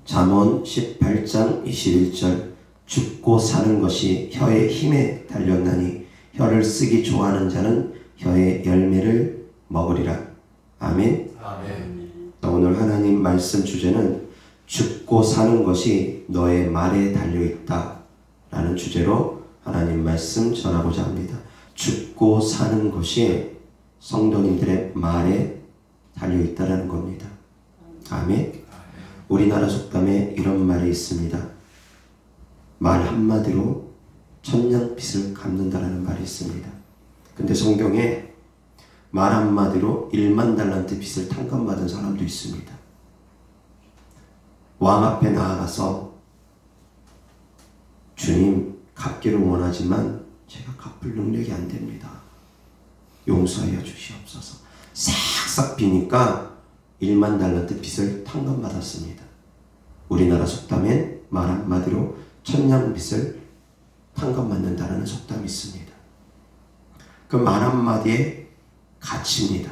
잠언 18장 21절 죽고 사는 것이 혀의 힘에 달렸나니 혀를 쓰기 좋아하는 자는 혀의 열매를 먹으리라. 아멘. 아멘. 오늘 하나님 말씀 주제는 죽고 사는 것이 너의 말에 달려있다 라는 주제로 하나님 말씀 전하고자 합니다. 죽고 사는 것이 성도님들의 말에 달려있다라는 겁니다. 아멘. 우리나라 속담에 이런 말이 있습니다. 말 한마디로 천냥빚을 갚는다라는 말이 있습니다. 근데 성경에 말 한마디로 1만 달란트 빚을 탕감받은 사람도 있습니다. 왕 앞에 나아가서 주님 갚기를 원하지만 제가 갚을 능력이 안 됩니다. 용서하여 주시옵소서. 싹싹 비니까 1만 달란트 빚을 탕감받았습니다. 우리나라 속담엔 말 한마디로 천냥빚을 탕감받는다라는 속담이 있습니다. 그 말 한마디에 가치입니다.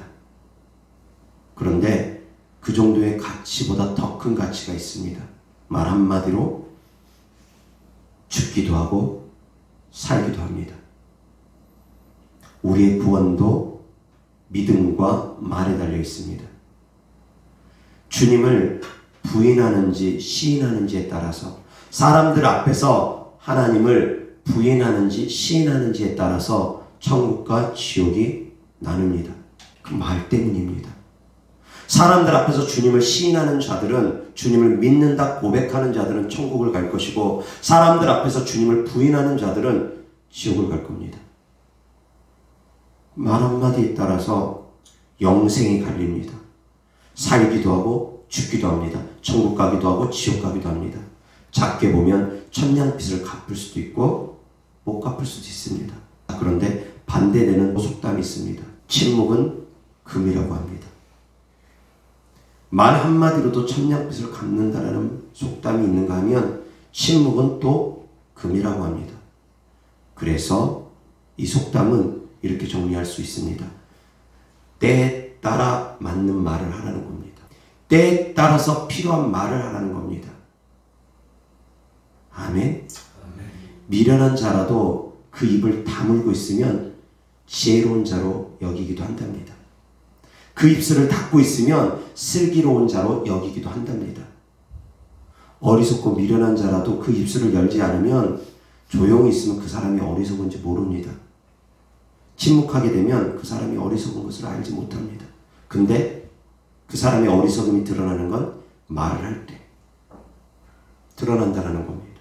그런데 그 정도의 가치보다 더 큰 가치가 있습니다. 말 한마디로 죽기도 하고 살기도 합니다. 우리의 구원도 믿음과 말에 달려 있습니다. 주님을 부인하는지 시인하는지에 따라서, 사람들 앞에서 하나님을 부인하는지 시인하는지에 따라서 천국과 지옥이 나눕니다. 그 말 때문입니다. 사람들 앞에서 주님을 시인하는 자들은, 주님을 믿는다 고백하는 자들은 천국을 갈 것이고, 사람들 앞에서 주님을 부인하는 자들은 지옥을 갈 겁니다. 말 한마디에 따라서 영생이 갈립니다. 살기도 하고 죽기도 합니다. 천국 가기도 하고 지옥 가기도 합니다. 작게 보면 천냥빚을 갚을 수도 있고 못 갚을 수도 있습니다. 그런데 반대되는 속담이 있습니다. 침묵은 금이라고 합니다. 말 한마디로도 천냥빚을 갚는다라는 속담이 있는가 하면 침묵은 또 금이라고 합니다. 그래서 이 속담은 이렇게 정리할 수 있습니다. 때에 따라 맞는 말을 하라는 겁니다. 때에 따라서 필요한 말을 하라는 겁니다. 아멘. 미련한 자라도 그 입을 다물고 있으면 지혜로운 자로 여기기도 한답니다. 그 입술을 닫고 있으면 슬기로운 자로 여기기도 한답니다. 어리석고 미련한 자라도 그 입술을 열지 않으면 조용히 있으면 그 사람이 어리석은지 모릅니다. 침묵하게 되면 그 사람이 어리석은 것을 알지 못합니다. 근데 그 사람의 어리석음이 드러나는 건 말을 할 때 드러난다는 겁니다.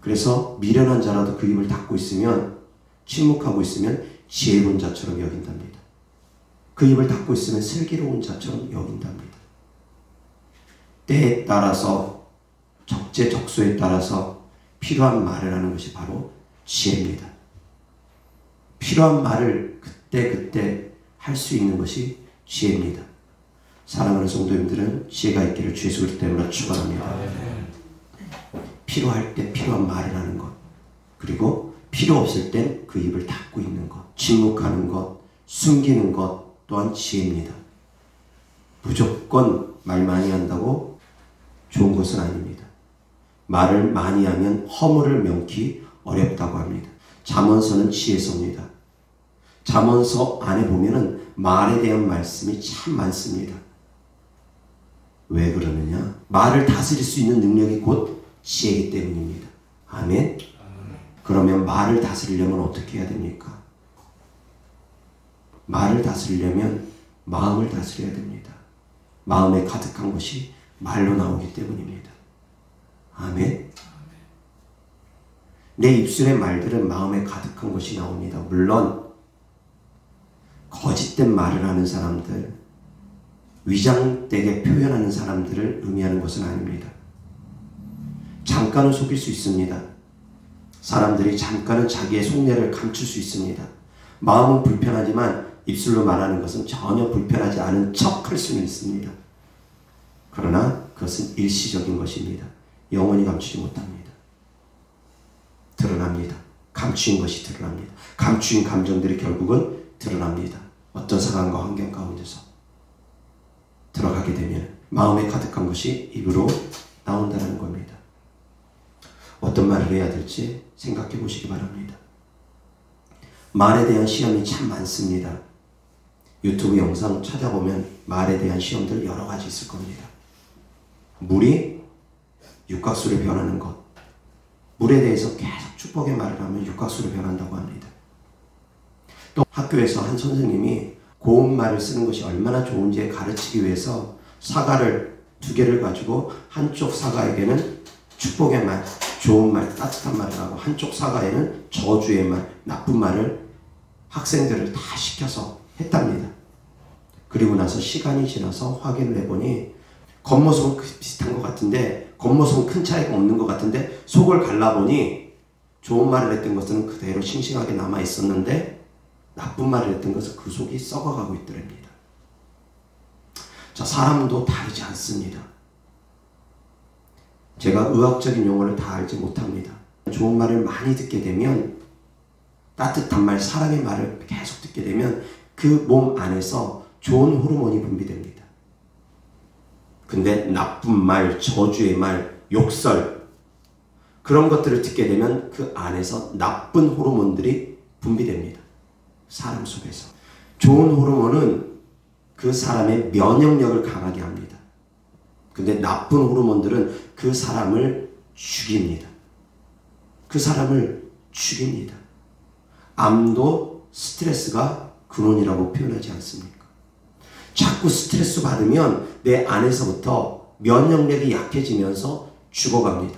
그래서 미련한 자라도 그 입을 닫고 있으면, 침묵하고 있으면 지혜로운 자처럼 여긴답니다. 그 입을 닫고 있으면 슬기로운 자처럼 여긴답니다. 때에 따라서, 적재적소에 따라서 필요한 말을 하는 것이 바로 지혜입니다. 필요한 말을 그때 할 수 있는 것이 지혜입니다. 사랑하는 성도님들은 지혜가 있기를 주의 그리스도 때문에 축원합니다. 필요할 때 필요한 말을 하는 것, 그리고 필요 없을 땐 그 입을 닫고 있는 것, 침묵하는 것, 숨기는 것 또한 지혜입니다. 무조건 말 많이 한다고 좋은 것은 아닙니다. 말을 많이 하면 허물을 명키 어렵다고 합니다. 잠언서는 지혜서입니다. 잠언서 안에 보면은 말에 대한 말씀이 참 많습니다. 왜 그러느냐? 말을 다스릴 수 있는 능력이 곧 지혜이기 때문입니다. 아멘? 그러면 말을 다스리려면 어떻게 해야 됩니까? 말을 다스리려면 마음을 다스려야 됩니다. 마음에 가득한 것이 말로 나오기 때문입니다. 아멘? 내 입술의 말들은 마음에 가득한 것이 나옵니다. 물론 거짓된 말을 하는 사람들, 위장되게 표현하는 사람들을 의미하는 것은 아닙니다. 잠깐은 속일 수 있습니다. 사람들이 잠깐은 자기의 속내를 감출 수 있습니다. 마음은 불편하지만 입술로 말하는 것은 전혀 불편하지 않은 척 할 수는 있습니다. 그러나 그것은 일시적인 것입니다. 영원히 감추지 못합니다. 드러납니다. 감추인 것이 드러납니다. 감추인 감정들이 결국은 드러납니다. 어떤 상황과 환경 가운데서 들어가게 되면 마음에 가득한 것이 입으로 나온다는 겁니다. 어떤 말을 해야 될지 생각해 보시기 바랍니다. 말에 대한 시험이 참 많습니다. 유튜브 영상 찾아보면 말에 대한 시험들 여러 가지 있을 겁니다. 물이 육각수로 변하는 것. 물에 대해서 계속 축복의 말을 하면 육각수로 변한다고 합니다. 또 학교에서 한 선생님이 고운 말을 쓰는 것이 얼마나 좋은지 가르치기 위해서 사과를 2개를 가지고 한쪽 사과에게는 축복의 말, 좋은 말, 따뜻한 말을 하고 한쪽 사과에는 저주의 말, 나쁜 말을 학생들을 다 시켜서 했답니다. 그리고 나서 시간이 지나서 확인을 해보니 겉모습은 비슷한 것 같은데 겉모습은 큰 차이가 없는 것 같은데 속을 갈라보니 좋은 말을 했던 것은 그대로 싱싱하게 남아 있었는데 나쁜 말을 했던 것은 그 속이 썩어가고 있더랍니다. 자, 사람도 다르지 않습니다. 제가 의학적인 용어를 다 알지 못합니다. 좋은 말을 많이 듣게 되면 따뜻한 말, 사랑의 말을 계속 듣게 되면 그 몸 안에서 좋은 호르몬이 분비됩니다. 근데 나쁜 말, 저주의 말, 욕설 그런 것들을 듣게 되면 그 안에서 나쁜 호르몬들이 분비됩니다. 사람 속에서. 좋은 호르몬은 그 사람의 면역력을 강하게 합니다. 근데 나쁜 호르몬들은 그 사람을 죽입니다. 그 사람을 죽입니다. 암도 스트레스가 근원이라고 표현하지 않습니까? 자꾸 스트레스 받으면 내 안에서부터 면역력이 약해지면서 죽어갑니다.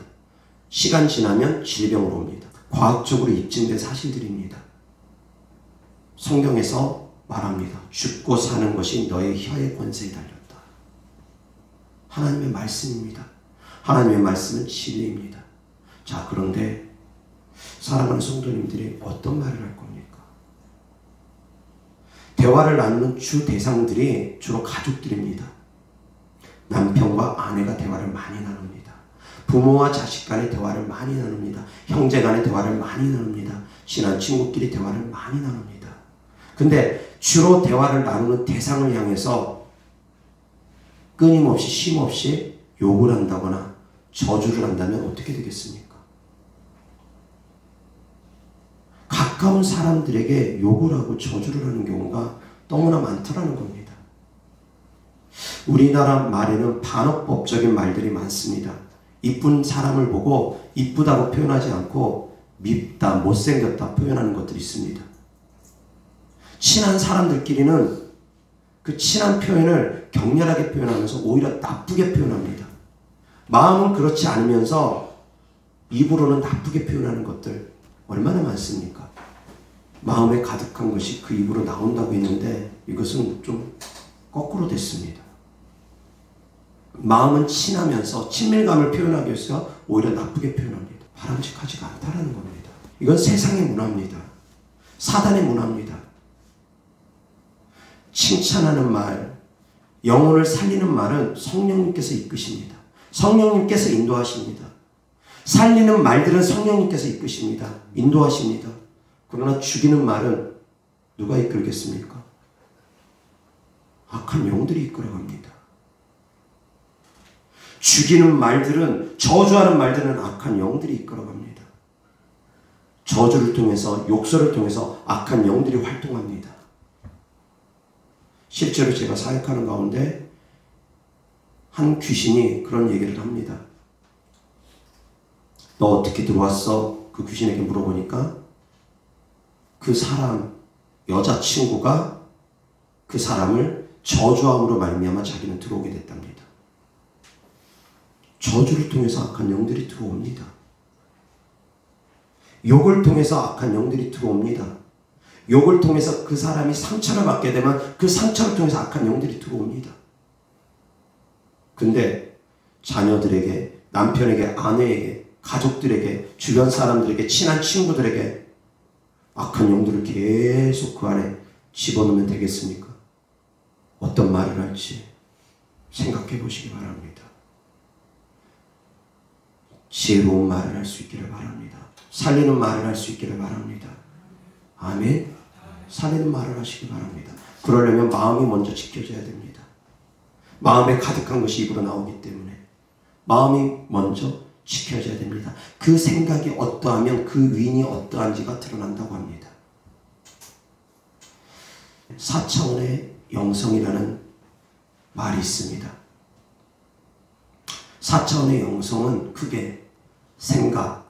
시간 지나면 질병으로 옵니다. 과학적으로 입증된 사실들입니다. 성경에서 말합니다. 죽고 사는 것이 너의 혀의 권세에 달렸다. 하나님의 말씀입니다. 하나님의 말씀은 진리입니다. 자, 그런데 사랑하는 성도님들이 어떤 말을 할 겁니까? 대화를 나누는 주 대상들이 주로 가족들입니다. 남편과 아내가 대화를 많이 나눕니다. 부모와 자식 간의 대화를 많이 나눕니다. 형제 간의 대화를 많이 나눕니다. 친한 친구끼리 대화를 많이 나눕니다. 근데 주로 대화를 나누는 대상을 향해서 끊임없이 쉼없이 욕을 한다거나 저주를 한다면 어떻게 되겠습니까? 가까운 사람들에게 욕을 하고 저주를 하는 경우가 너무나 많더라는 겁니다. 우리나라 말에는 반어법적인 말들이 많습니다. 이쁜 사람을 보고 이쁘다고 표현하지 않고 밉다, 못생겼다 표현하는 것들이 있습니다. 친한 사람들끼리는 그 친한 표현을 격렬하게 표현하면서 오히려 나쁘게 표현합니다. 마음은 그렇지 않으면서 입으로는 나쁘게 표현하는 것들 얼마나 많습니까? 마음에 가득한 것이 그 입으로 나온다고 했는데 이것은 좀 거꾸로 됐습니다. 마음은 친하면서 친밀감을 표현하기 위해서 오히려 나쁘게 표현합니다. 바람직하지가 않다는 겁니다. 이건 세상의 문화입니다. 사단의 문화입니다. 칭찬하는 말, 영혼을 살리는 말은 성령님께서 이끄십니다. 성령님께서 인도하십니다. 살리는 말들은 성령님께서 이끄십니다. 인도하십니다. 그러나 죽이는 말은 누가 이끌겠습니까? 악한 영들이 이끌어갑니다. 죽이는 말들은, 저주하는 말들은 악한 영들이 이끌어갑니다. 저주를 통해서, 욕설을 통해서 악한 영들이 활동합니다. 실제로 제가 사역하는 가운데 한 귀신이 그런 얘기를 합니다. 너 어떻게 들어왔어? 그 귀신에게 물어보니까 그 사람, 여자친구가 그 사람을 저주함으로 말미암아 자기는 들어오게 됐답니다. 저주를 통해서 악한 영들이 들어옵니다. 욕을 통해서 악한 영들이 들어옵니다. 욕을 통해서 그 사람이 상처를 받게 되면 그 상처를 통해서 악한 영들이 들어옵니다. 근데 자녀들에게, 남편에게, 아내에게, 가족들에게, 주변 사람들에게, 친한 친구들에게 악한 영들을 계속 그 안에 집어넣으면 되겠습니까? 어떤 말을 할지 생각해 보시기 바랍니다. 지혜로운 말을 할 수 있기를 바랍니다. 살리는 말을 할 수 있기를 바랍니다. 아멘. 살리는 말을 하시기 바랍니다. 그러려면 마음이 먼저 지켜져야 됩니다. 마음에 가득한 것이 입으로 나오기 때문에 마음이 먼저 지켜져야 됩니다. 그 생각이 어떠하면 그 위인이 어떠한지가 드러난다고 합니다. 4차원의 영성이라는 말이 있습니다. 4차원의 영성은 크게 생각,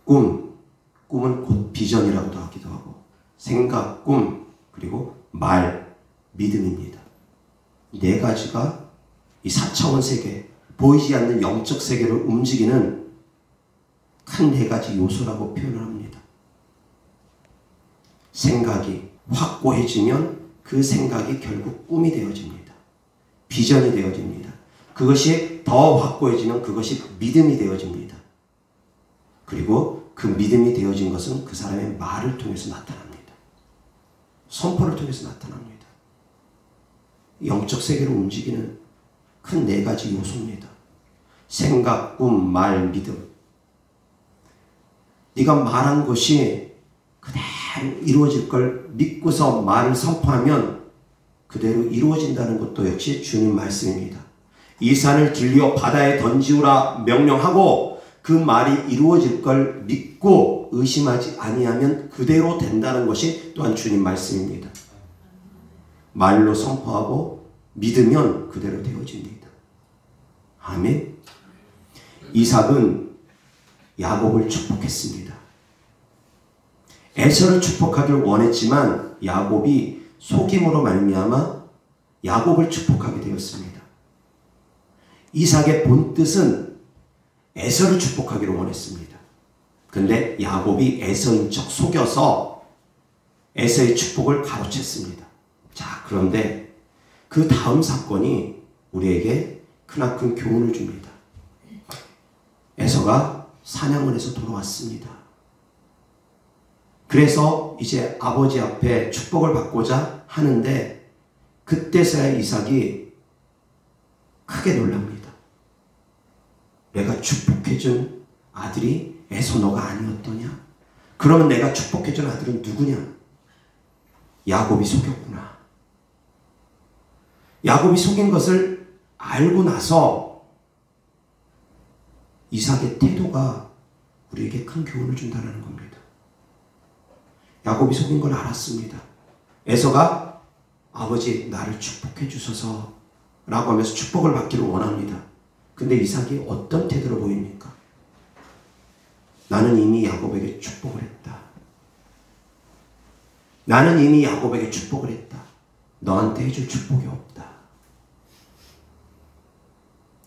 꿈은 곧 비전이라고도 하기도 하고, 생각, 꿈, 그리고 말, 믿음입니다. 이 네 가지가 이 4차원 세계, 보이지 않는 영적 세계를 움직이는 큰 네 가지 요소라고 표현을 합니다. 생각이 확고해지면 그 생각이 결국 꿈이 되어집니다. 비전이 되어집니다. 그것이 더 확고해지면 그것이 믿음이 되어집니다. 그리고 그 믿음이 되어진 것은 그 사람의 말을 통해서 나타납니다. 선포를 통해서 나타납니다. 영적 세계를 움직이는 큰 네 가지 요소입니다. 생각, 꿈, 말, 믿음. 네가 말한 것이 그대로 이루어질 걸 믿고서 말을 선포하면 그대로 이루어진다는 것도 역시 주님 말씀입니다. 이 산을 들려 바다에 던지우라 명령하고 그 말이 이루어질 걸 믿고 의심하지 아니하면 그대로 된다는 것이 또한 주님 말씀입니다. 말로 선포하고 믿으면 그대로 되어집니다. 아멘. 이삭은 야곱을 축복했습니다. 에서를 축복하길 원했지만 야곱이 속임으로 말미암아 야곱을 축복하게 되었습니다. 이삭의 본뜻은 에서를 축복하기를 원했습니다. 근데 야곱이 에서인 척 속여서 에서의 축복을 가로챘습니다. 자, 그런데 그 다음 사건이 우리에게 크나큰 교훈을 줍니다. 에서가 사냥을 해서 돌아왔습니다. 그래서 이제 아버지 앞에 축복을 받고자 하는데 그때서야 이삭이 크게 놀랍니다. 내가 축복해준 아들이 에서 너가 아니었더냐? 그러면 내가 축복해준 아들은 누구냐? 야곱이 속였구나. 야곱이 속인 것을 알고 나서 이삭의 태도가 우리에게 큰 교훈을 준다는 겁니다. 야곱이 속인 걸 알았습니다. 에서가 아버지 나를 축복해 주소서 라고 하면서 축복을 받기를 원합니다. 근데 이삭이 어떤 태도를 보입니까? 나는 이미 야곱에게 축복을 했다. 나는 이미 야곱에게 축복을 했다. 너한테 해줄 축복이 없다.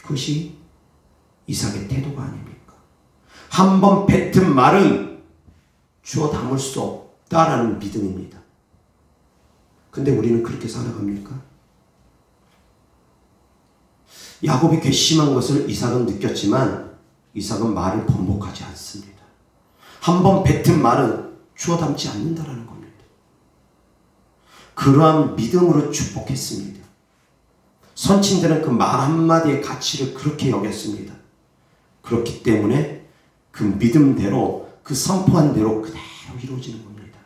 그것이 이삭의 태도가 아닙니까? 한 번 뱉은 말은 주워 담을 수 없다라는 믿음입니다. 근데 우리는 그렇게 살아갑니까? 야곱이 괘씸한 것을 이삭은 느꼈지만 이삭은 말을 번복하지 않습니다. 한 번 뱉은 말은 주워 담지 않는다라는 겁니다. 그러한 믿음으로 축복했습니다. 선친들은 그 말 한마디의 가치를 그렇게 여겼습니다. 그렇기 때문에 그 믿음대로 그 선포한 대로 그대로 이루어지는 겁니다.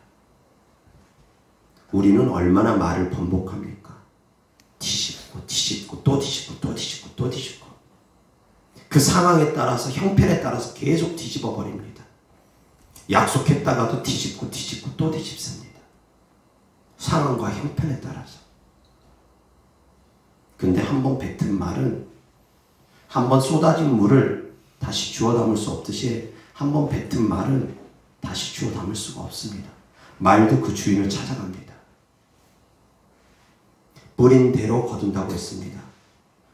우리는 얼마나 말을 번복합니까? 뒤집고 뒤집고 또 뒤집고 또 뒤집고 또 뒤집고 그 상황에 따라서 형편에 따라서 계속 뒤집어 버립니다. 약속했다가도 뒤집고 뒤집고 또 뒤집습니다. 상황과 형편에 따라서. 근데 한 번 뱉은 말은 한 번 쏟아진 물을 다시 주워 담을 수 없듯이 한 번 뱉은 말은 다시 주워 담을 수가 없습니다. 말도 그 주인을 찾아갑니다. 뿌린 대로 거둔다고 했습니다.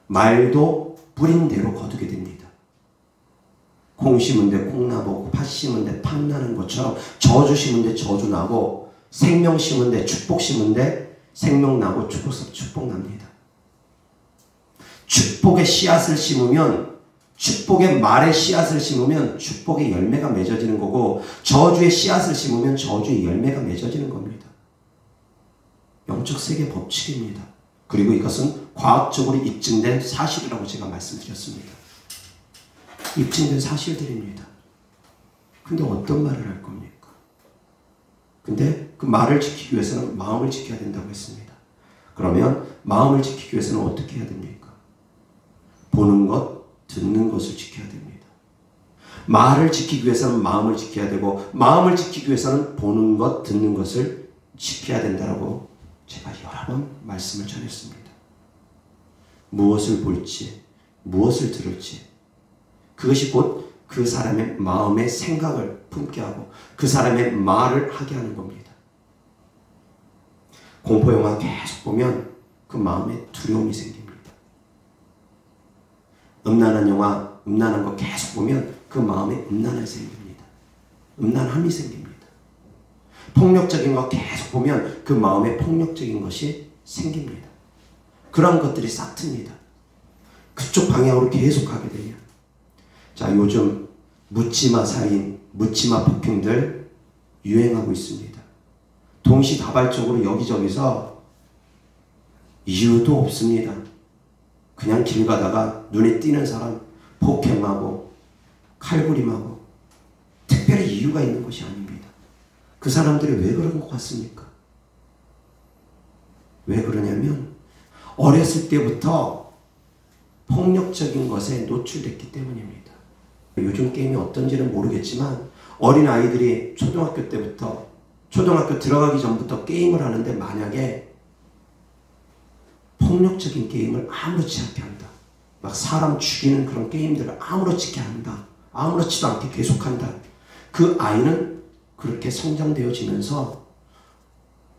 말도 뿌린 대로 거두게 됩니다. 콩 심은 데 콩 나고 팥 심은 데 팥 나는 것처럼 저주 심은 데 저주 나고 생명 심은 데 축복 심은 데 생명 나고 축복 납니다. 축복의 씨앗을 심으면 축복의 말의 씨앗을 심으면 축복의 열매가 맺어지는 거고 저주의 씨앗을 심으면 저주의 열매가 맺어지는 겁니다. 영적 세계 법칙입니다. 그리고 이것은 과학적으로 입증된 사실이라고 제가 말씀드렸습니다. 입증된 사실들입니다. 근데 어떤 말을 할 겁니까? 근데 그 말을 지키기 위해서는 마음을 지켜야 된다고 했습니다. 그러면 마음을 지키기 위해서는 어떻게 해야 됩니까? 보는 것, 듣는 것을 지켜야 됩니다. 말을 지키기 위해서는 마음을 지켜야 되고 마음을 지키기 위해서는 보는 것, 듣는 것을 지켜야 된다고 제가 여러 번 말씀을 전했습니다. 무엇을 볼지, 무엇을 들을지 그것이 곧 그 사람의 마음의 생각을 품게 하고 그 사람의 말을 하게 하는 겁니다. 공포영화 계속 보면 그 마음에 두려움이 생깁니다. 음란한 영화, 음란한 거 계속 보면 그 마음에 음란함이 생깁니다. 음란함이 생깁니다. 폭력적인 거 계속 보면 그 마음에 폭력적인 것이 생깁니다. 그런 것들이 싹 틉니다. 그쪽 방향으로 계속 가게 돼요. 자, 요즘 묻지마 살인, 묻지마 폭행들 유행하고 있습니다. 동시다발적으로 여기저기서 이유도 없습니다. 그냥 길 가다가 눈에 띄는 사람 폭행하고 칼부림하고 특별히 이유가 있는 것이 아닙니다. 그 사람들이 왜 그런 것 같습니까? 왜 그러냐면 어렸을 때부터 폭력적인 것에 노출됐기 때문입니다. 요즘 게임이 어떤지는 모르겠지만 어린아이들이 초등학교 때부터 초등학교 들어가기 전부터 게임을 하는데 만약에 폭력적인 게임을 아무렇지 않게 한다. 막 사람 죽이는 그런 게임들을 아무렇지 않게 한다. 아무렇지도 않게 계속한다. 그 아이는 그렇게 성장되어지면서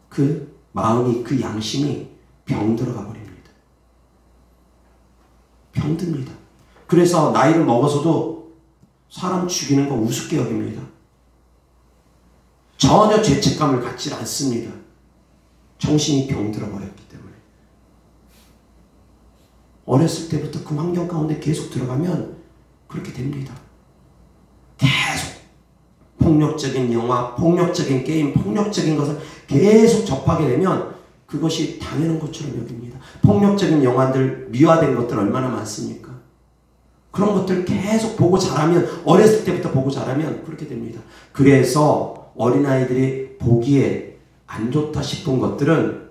그 마음이 그 양심이 병들어가 버립니다. 병듭니다. 그래서 나이를 먹어서도 사람 죽이는 거 우습게 여깁니다. 전혀 죄책감을 갖지 않습니다. 정신이 병들어 버렸기 때문에. 어렸을 때부터 그 환경 가운데 계속 들어가면 그렇게 됩니다. 계속 폭력적인 영화, 폭력적인 게임, 폭력적인 것을 계속 접하게 되면 그것이 당연한 것처럼 여깁니다. 폭력적인 영화들, 미화된 것들 얼마나 많습니까? 그런 것들 계속 보고 자라면, 어렸을 때부터 보고 자라면 그렇게 됩니다. 그래서 어린아이들이 보기에 안 좋다 싶은 것들은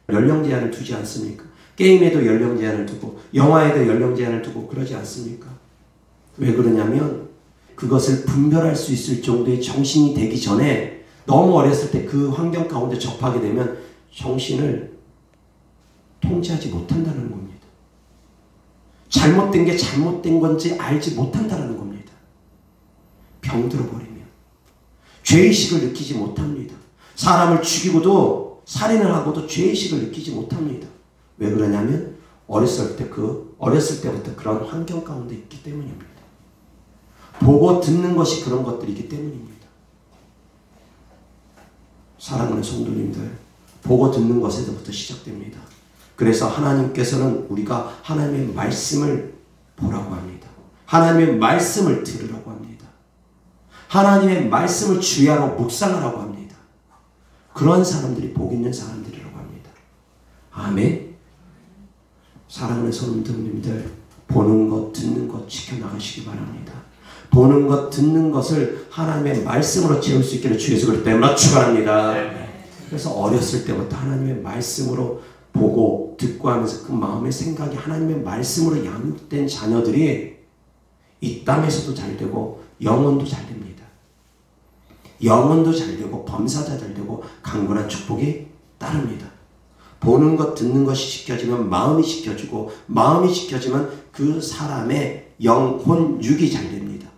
연령 제한을 두지 않습니까? 게임에도 연령 제한을 두고 영화에도 연령 제한을 두고 그러지 않습니까? 왜 그러냐면 그것을 분별할 수 있을 정도의 정신이 되기 전에 너무 어렸을 때 그 환경 가운데 접하게 되면 정신을 통제하지 못한다는 겁니다. 잘못된 게 잘못된 건지 알지 못한다는 겁니다. 병들어 버리면 죄의식을 느끼지 못합니다. 사람을 죽이고도 살인을 하고도 죄의식을 느끼지 못합니다. 왜 그러냐면 어렸을 때부터 그런 환경 가운데 있기 때문입니다. 보고 듣는 것이 그런 것들이기 때문입니다. 사랑하는 성도님들, 보고 듣는 것에서부터 시작됩니다. 그래서 하나님께서는 우리가 하나님의 말씀을 보라고 합니다. 하나님의 말씀을 들으라고 합니다. 하나님의 말씀을 주야로 묵상하라고 합니다. 그런 사람들이 복 있는 사람들이라고 합니다. 아멘. 사랑하는 성도님들, 보는 것, 듣는 것 지켜나가시기 바랍니다. 보는 것, 듣는 것을 하나님의 말씀으로 채울 수 있기를 주 예수 그리스도의 이름으로 축원합니다. 그래서 어렸을 때부터 하나님의 말씀으로 보고 듣고 하면서 그 마음의 생각이 하나님의 말씀으로 양육된 자녀들이 이 땅에서도 잘 되고 영혼도 잘 됩니다. 영혼도 잘 되고 범사자 잘 되고 강건한 축복이 따릅니다. 보는 것, 듣는 것이 지켜지면 마음이 지켜지고 마음이 지켜지면 그 사람의 영혼, 육이 잘 됩니다.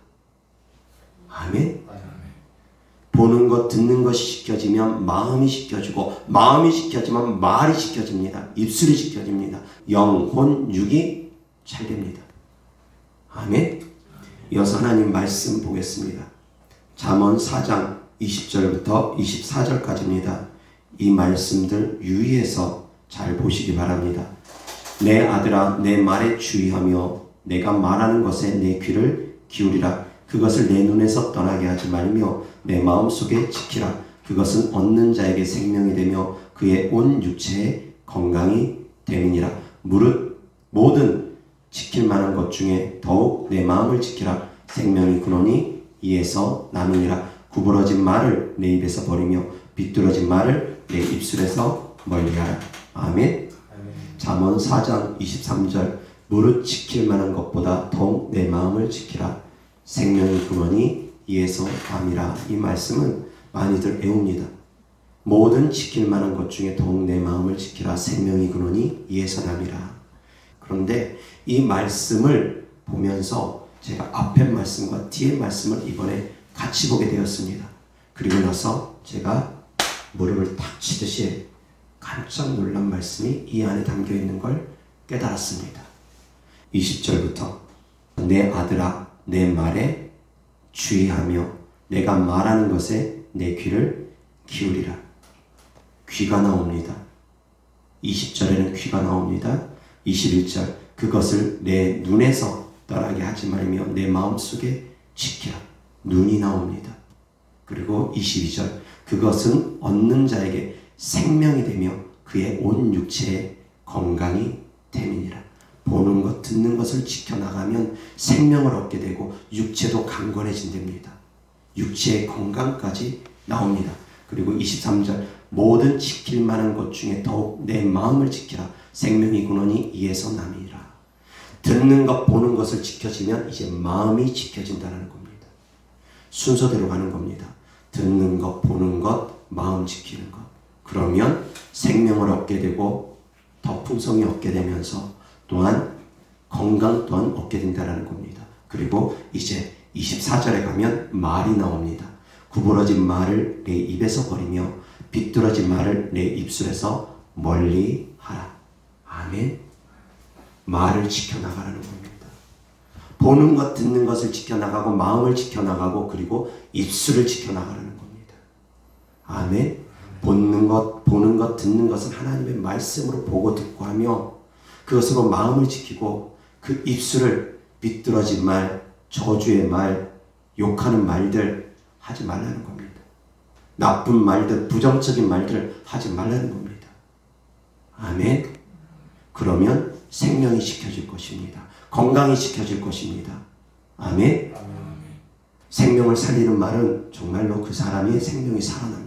아멘. 보는 것, 듣는 것이 지켜지면 마음이 지켜지고 마음이 지켜지면 말이 지켜집니다. 입술이 지켜집니다. 영혼, 육이 잘 됩니다. 아멘. 이어서 하나님 말씀 보겠습니다. 잠언 4장 20절부터 24절까지입니다. 이 말씀들 유의해서 잘 보시기 바랍니다. 내 아들아, 내 말에 주의하며 내가 말하는 것에 내 귀를 기울이라. 그것을 내 눈에서 떠나게 하지 말며 내 마음속에 지키라. 그것은 얻는 자에게 생명이 되며 그의 온 육체에 건강이 됨이니라. 무릇 모든 지킬 만한 것 중에 더욱 내 마음을 지키라. 생명이 근원이 이에서 남으니라. 구부러진 말을 내 입에서 버리며 비뚤어진 말을 내 입술에서 멀리하라. 아멘. 잠언 4장 23절 무릇 지킬 만한 것보다 더욱 내 마음을 지키라. 생명의 근원이 이에서 남이라. 이 말씀은 많이들 외웁니다. 모든 지킬 만한 것 중에 더욱 내 마음을 지키라. 생명의 근원이 이에서 남이라. 그런데 이 말씀을 보면서 제가 앞에 말씀과 뒤에 말씀을 이번에 같이 보게 되었습니다. 그리고 나서 제가 무릎을 탁 치듯이 깜짝 놀란 말씀이 이 안에 담겨 있는 걸 깨달았습니다. 20절부터 내 아들아 내 말에 주의하며 내가 말하는 것에 내 귀를 기울이라. 귀가 나옵니다. 20절에는 귀가 나옵니다. 21절 그것을 내 눈에서 떠나게 하지 말며 내 마음속에 지키라. 눈이 나옵니다. 그리고 22절 그것은 얻는 자에게 생명이 되며 그의 온 육체의 건강이 됨이니라. 보는 것 듣는 것을 지켜나가면 생명을 얻게 되고 육체도 강건해진답니다. 육체의 건강까지 나옵니다. 그리고 23절 모든 지킬 만한 것 중에 더욱 내 마음을 지키라. 생명의 근원이 이에서 남이라. 듣는 것 보는 것을 지켜지면 이제 마음이 지켜진다는 겁니다. 순서대로 가는 겁니다. 듣는 것 보는 것 마음 지키는 것. 그러면 생명을 얻게 되고 더 풍성히 얻게 되면서 또한 건강 또한 얻게 된다는 겁니다. 그리고 이제 24절에 가면 말이 나옵니다. 구부러진 말을 내 입에서 버리며 비뚤어진 말을 내 입술에서 멀리 하라. 아멘. 말을 지켜나가라는 겁니다. 보는 것 듣는 것을 지켜나가고 마음을 지켜나가고 그리고 입술을 지켜나가라는 겁니다. 아멘. 보는 것 듣는 것은 하나님의 말씀으로 보고 듣고 하며 그것으로 마음을 지키고 그 입술을 비뚤어진 말, 저주의 말, 욕하는 말들 하지 말라는 겁니다. 나쁜 말들, 부정적인 말들 하지 말라는 겁니다. 아멘. 그러면 생명이 지켜질 것입니다. 건강이 지켜질 것입니다. 아멘. 생명을 살리는 말은 정말로 그 사람의 생명이 살아납니다.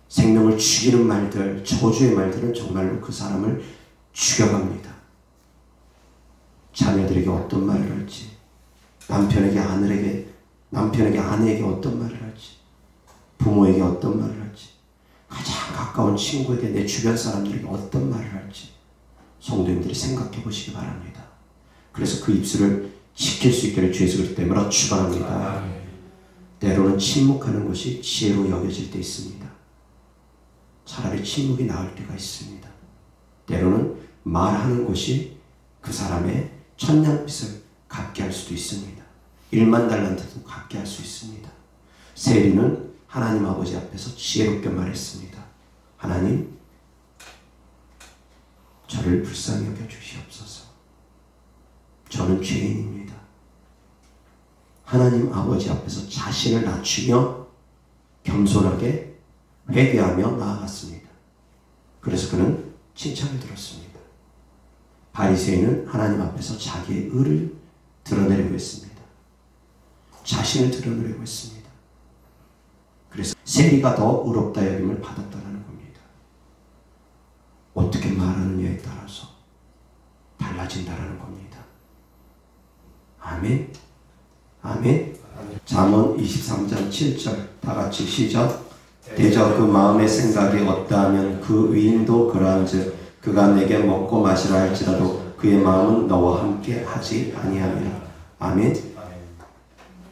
생명을 죽이는 말들, 저주의 말들은 정말로 그 사람을 죽여갑니다. 자녀들에게 어떤 말을 할지, 남편에게 아내에게 어떤 말을 할지, 부모에게 어떤 말을 할지, 가장 가까운 친구에게 내 주변 사람들에게 어떤 말을 할지 성도님들이 생각해 보시기 바랍니다. 그래서 그 입술을 지킬 수 있기를 주 예수 그리스도 이름으로 축원합니다. 때로는 침묵하는 것이 지혜로 여겨질 때 있습니다. 차라리 침묵이 나을 때가 있습니다. 때로는 말하는 것이 그 사람의 천냥빚을 갚게 할 수도 있습니다. 1만 달란트도 갚게 할 수 있습니다. 세리는 하나님 아버지 앞에서 지혜롭게 말했습니다. 하나님, 저를 불쌍히 여겨 주시옵소서. 저는 죄인입니다. 하나님 아버지 앞에서 자신을 낮추며 겸손하게 회개하며 나아갔습니다. 그래서 그는 칭찬을 들었습니다. 바리새인은 하나님 앞에서 자기의 의를 드러내려고 했습니다. 자신을 드러내려고 했습니다. 그래서 세리가 더 의롭다 여김을 받았다는 겁니다. 어떻게 말하느냐에 따라서 달라진다는 겁니다. 아멘. 아멘. 잠언 23장 7절 다 같이 시작. 대저 그 마음의 생각이 어떠하면 그 의인도 그러한즉 그가 내게 먹고 마시라 할지라도 그의 마음은 너와 함께 하지 아니하리라. 아멘.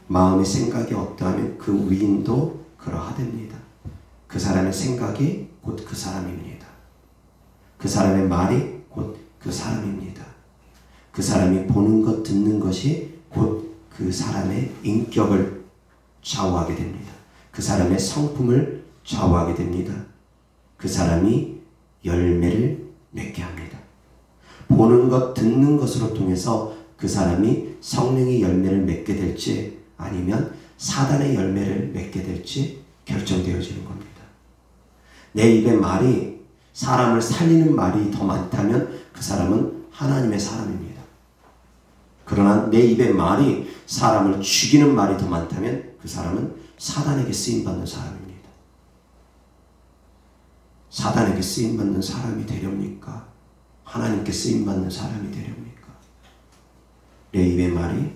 마음의 생각이 어떠하면 그 의인도 그러하답니다. 그 사람의 생각이 곧 그 사람입니다. 그 사람의 말이 곧 그 사람입니다. 그 사람이 보는 것 듣는 것이 곧 그 사람의 인격을 좌우하게 됩니다. 그 사람의 성품을 좌우하게 됩니다. 그 사람이 열매를 맺게 합니다. 보는 것 듣는 것으로 통해서 그 사람이 성령의 열매를 맺게 될지 아니면 사단의 열매를 맺게 될지 결정되어지는 겁니다. 내 입의 말이 사람을 살리는 말이 더 많다면 그 사람은 하나님의 사람입니다. 그러나 내 입의 말이 사람을 죽이는 말이 더 많다면 그 사람은 사단에게 쓰임받는 사람입니다. 사단에게 쓰임받는 사람이 되렵니까? 하나님께 쓰임받는 사람이 되렵니까? 내 입의 말이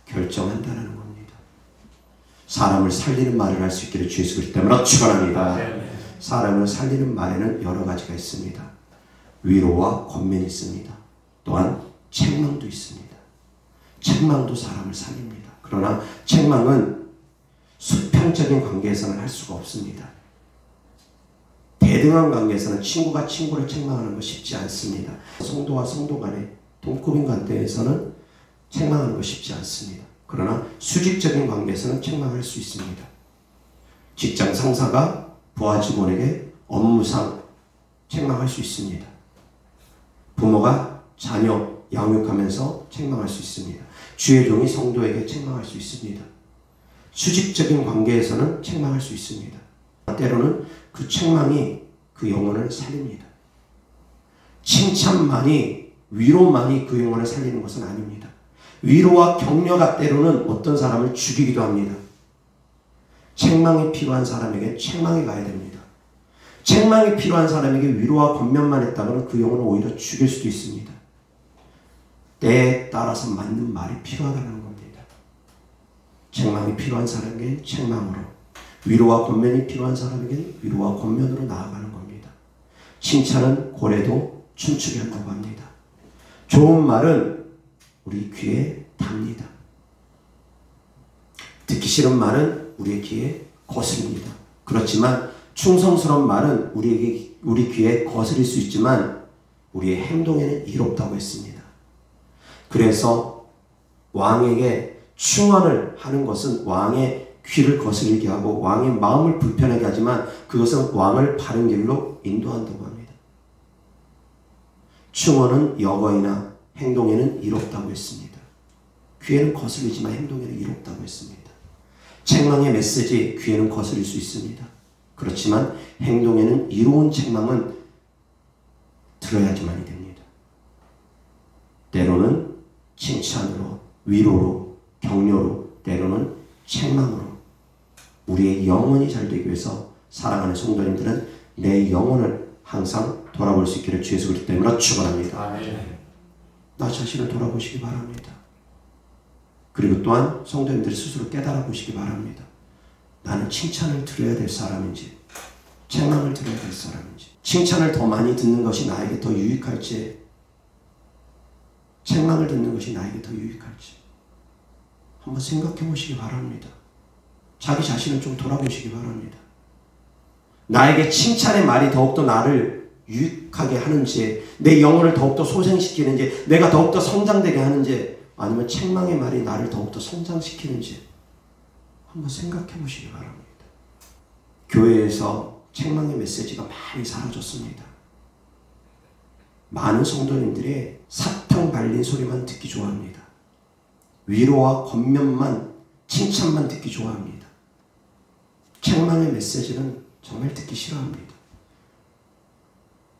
결정한다는 겁니다. 사람을 살리는 말을 할 수 있기를 주 예수 그리스도 때문에 축원합니다. 사람을 살리는 말에는 여러 가지가 있습니다. 위로와 권면이 있습니다. 또한 책망도 있습니다. 책망도 사람을 살립니다. 그러나 책망은 수평적인 관계에서는 할 수가 없습니다. 대등한 관계에서는 친구가 친구를 책망하는 거 쉽지 않습니다. 성도와 성도 간의 동급인 관계에서는 책망하는 거 쉽지 않습니다. 그러나 수직적인 관계에서는 책망할 수 있습니다. 직장 상사가 부하 직원에게 업무상 책망할 수 있습니다. 부모가 자녀 양육하면서 책망할 수 있습니다. 주의 종이 성도에게 책망할 수 있습니다. 수직적인 관계에서는 책망할 수 있습니다. 때로는 그 책망이 그 영혼을 살립니다. 칭찬만이, 위로만이 그 영혼을 살리는 것은 아닙니다. 위로와 격려가 때로는 어떤 사람을 죽이기도 합니다. 책망이 필요한 사람에게 책망이 가야 됩니다. 책망이 필요한 사람에게 위로와 권면만 했다면 그 영혼을 오히려 죽일 수도 있습니다. 때에 따라서 맞는 말이 필요하다는 겁니다. 책망이 필요한 사람에게 책망으로, 위로와 권면이 필요한 사람에게 위로와 권면으로 나아가는 겁니다. 칭찬은 고래도 춤추게 한다고 합니다. 좋은 말은 우리 귀에 닿습니다. 듣기 싫은 말은 우리의 귀에 거슬립니다. 그렇지만 충성스러운 말은 우리 귀에 거슬릴 수 있지만 우리의 행동에는 이롭다고 했습니다. 그래서 왕에게 충언을 하는 것은 왕의 귀를 거슬리게 하고 왕의 마음을 불편하게 하지만 그것은 왕을 바른 길로 인도한다고 합니다. 충언은 여거이나 행동에는 이롭다고 했습니다. 귀에는 거슬리지만 행동에는 이롭다고 했습니다. 책망의 메시지 귀에는 거슬릴 수 있습니다. 그렇지만 행동에는 이로운 책망은 들어야지만이 됩니다. 때로는 칭찬으로, 위로로, 격려로, 때로는 책망으로 우리의 영혼이 잘 되기 위해서 사랑하는 성도님들은 내 영혼을 항상 돌아볼 수 있기를 주 예수 그리스도 때문에 축원합니다. 나 자신을 돌아보시기 바랍니다. 그리고 또한 성도님들이 스스로 깨달아 보시기 바랍니다. 나는 칭찬을 들어야 될 사람인지 책망을 들어야 될 사람인지, 칭찬을 더 많이 듣는 것이 나에게 더 유익할지 책망을 듣는 것이 나에게 더 유익할지 한번 생각해 보시기 바랍니다. 자기 자신을 좀 돌아보시기 바랍니다. 나에게 칭찬의 말이 더욱더 나를 유익하게 하는지, 내 영혼을 더욱더 소생시키는지, 내가 더욱더 성장되게 하는지, 아니면 책망의 말이 나를 더욱더 성장시키는지 한번 생각해 보시기 바랍니다. 교회에서 책망의 메시지가 많이 사라졌습니다. 많은 성도님들이 사탕 발린 소리만 듣기 좋아합니다. 위로와 권면만, 칭찬만 듣기 좋아합니다. 책망의 메시지는 정말 듣기 싫어합니다.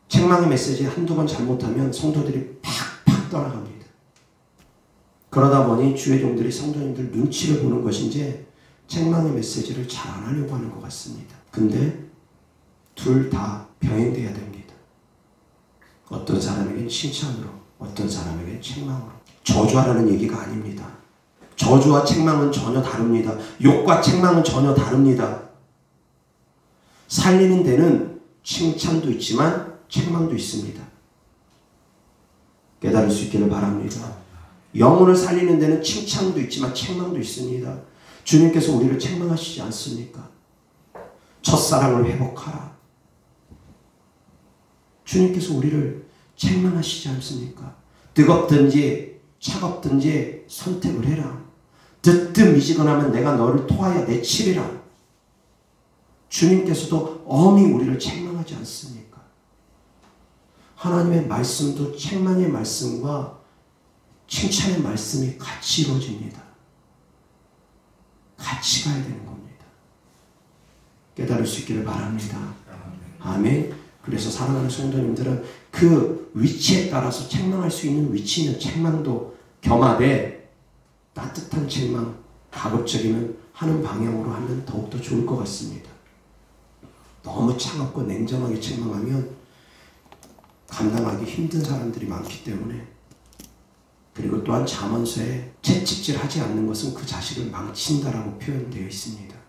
책망의 메시지 한두 번 잘못하면 성도들이 팍팍 떠나갑니다. 그러다 보니 주의 종들이 성도님들 눈치를 보는 것인지 책망의 메시지를 잘 안 하려고 하는 것 같습니다. 근데 둘 다 병행돼야 됩니다. 어떤 사람에겐 칭찬으로, 어떤 사람에겐 책망으로. 저주하라는 얘기가 아닙니다. 저주와 책망은 전혀 다릅니다. 욕과 책망은 전혀 다릅니다. 살리는 데는 칭찬도 있지만 책망도 있습니다. 깨달을 수 있기를 바랍니다. 영혼을 살리는 데는 칭찬도 있지만 책망도 있습니다. 주님께서 우리를 책망하시지 않습니까? 첫사랑을 회복하라. 주님께서 우리를 책망하시지 않습니까? 뜨겁든지 차갑든지 선택을 해라. 듣든 미지근하면 내가 너를 토하여 내치리라. 주님께서도 엄히 우리를 책망하지 않습니까? 하나님의 말씀도 책망의 말씀과 칭찬의 말씀이 같이 이루어집니다. 같이 가야 되는 겁니다. 깨달을 수 있기를 바랍니다. 아멘. 그래서 사랑하는 성도님들은 그 위치에 따라서 책망할 수 있는 위치는 책망도 겸하되 따뜻한 책망, 가급적이면 하는 방향으로 하면 더욱더 좋을 것 같습니다. 너무 차갑고 냉정하게 책망하면 감당하기 힘든 사람들이 많기 때문에, 그리고 또한 잠언서에 채찍질하지 않는 것은 그 자식을 망친다라고 표현되어 있습니다.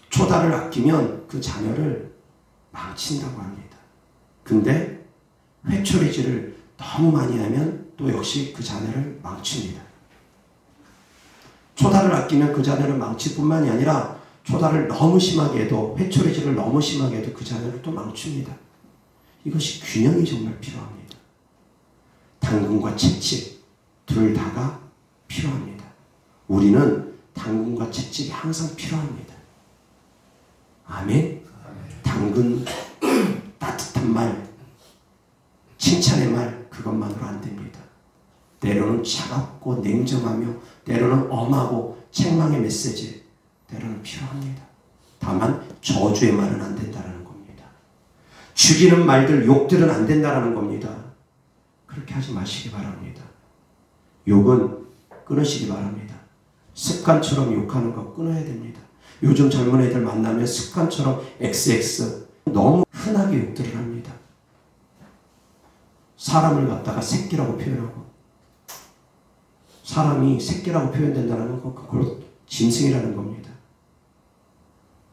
초다를 아끼면 그 자녀를 망친다고 합니다. 근데 회초리질을 너무 많이 하면 또 역시 그 자녀를 망칩니다. 초다를 아끼면 그 자녀를 망칠 뿐만이 아니라 초다를 너무 심하게 해도, 회초리질을 너무 심하게 해도 그 자녀를 또 망칩니다. 이것이 균형이 정말 필요합니다. 당근과 채찍 둘 다가 필요합니다. 우리는 당근과 채찍이 항상 필요합니다. 아멘. 당근, 따뜻한 말, 칭찬의 말, 그것만으로 안 됩니다. 때로는 차갑고 냉정하며, 때로는 엄하고 책망의 메시지, 때로는 필요합니다. 다만 저주의 말은 안 된다는 겁니다. 죽이는 말들, 욕들은 안 된다는 겁니다. 그렇게 하지 마시기 바랍니다. 욕은 끊으시기 바랍니다. 습관처럼 욕하는 거 끊어야 됩니다. 요즘 젊은 애들 만나면 습관처럼 XX, 너무 흔하게 욕들을 합니다. 사람을 갖다가 새끼라고 표현하고, 사람이 새끼라고 표현된다는 건 그걸 짐승이라는 겁니다.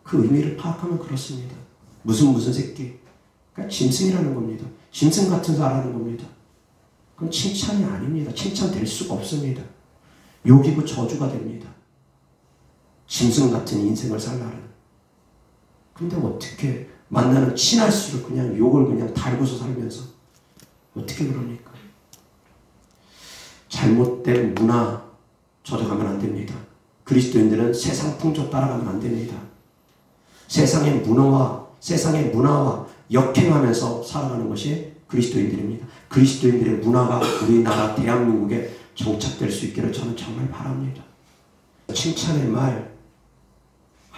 그 의미를 파악하면 그렇습니다. 무슨 새끼? 그러니까 짐승이라는 겁니다. 짐승 같은 자라는 겁니다. 그건 칭찬이 아닙니다. 칭찬될 수가 없습니다. 욕이고 저주가 됩니다. 짐승 같은 인생을 살라는. 근데 어떻게 만나는 친할수록 그냥 욕을 그냥 달고서 살면서 어떻게 그럽니까? 잘못된 문화 젖어가면 안 됩니다. 그리스도인들은 세상 풍조 따라가면 안 됩니다. 세상의 문화와 역행하면서 살아가는 것이 그리스도인들입니다. 그리스도인들의 문화가 우리나라 대한민국에 정착될 수 있기를 저는 정말 바랍니다. 칭찬의 말